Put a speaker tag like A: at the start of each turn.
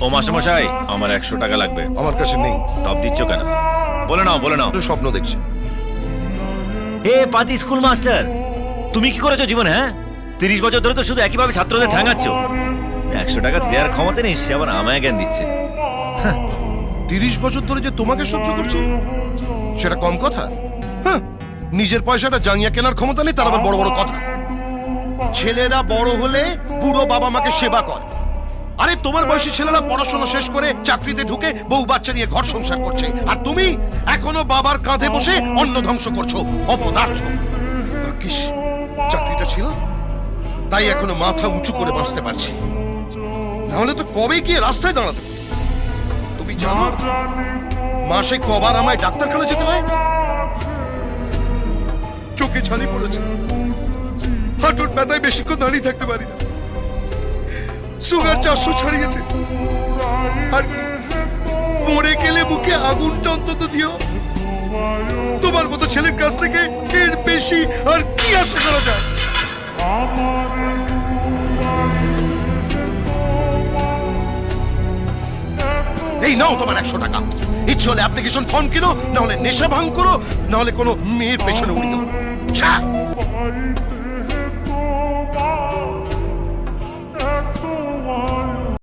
A: ও মাস্টারমশাই, আমার 100 টাকা লাগবে।
B: আমার কাছে নেই।
A: টপ দিচ্ছ কেন? বলে নাও, বলে নাও।
B: একটু স্বপ্ন দেখছি।
A: এ পাতি স্কুল মাস্টার, তুমি কি করেছো জীবনে? হ্যাঁ, 30 বছর ধরে তো শুধু একইভাবে ছাত্রদের ঠ্যাঙাচ্ছ। 100 টাকা দেওয়ার ক্ষমতা নেই, সে আবার আমায় জ্ঞান দিচ্ছে।
B: 30 বছর ধরে যে তোমাকে সহ্য করছি সেটা কম কথা? হ্যাঁ, নিজের পয়সাটা জাঙ্গিয়া কেনার ক্ষমতা নেই, তার আবার বড় বড় কথা। ছেলেরা বড় হলে বুড়ো বাবা মাকে সেবা করে। আরে তোমার বয়সী ছেলেরা পড়াশোনা শেষ করে চাকরিতে ঢুকে বউ বাচ্চা নিয়ে ঘর সংসার করছে, আর তুমি এখনো বাবার কাঁধে বসে অন্ন ধ্বংস করছো। অপদার্থ। ভাগ্যিস চাকরিটা ছিল, তাই এখনো মাথা উঁচু করে বাঁচতে পারছি, নাহলে তো কবে গিয়ে রাস্তায় দাঁড়াতে হতো। তুমি জানো মাসে কবার আমায় ডাক্তারখানা যেতে হয়? চোখে ছানি পড়েছে, হাঁটুর ব্যথায় বেশিক্ষণ দাঁড়িয়ে থাকতে পারি না, সুগার 400 ছাড়িয়েছে, আর মরে গেলে মুখে আগুনটা অন্তত দিও। তোমার মতো ছেলের কাছ থেকে এর বেশি আর কি আশা করা যায়? এই নাও তোমার 100 টাকা। ইচ্ছে হলে অ্যাপ্লিকেশন ফর্ম কিনো, না হলে নেশা ভাঙ করো, না হলে কোনো মেয়ের পেছনে উড়ি দাও।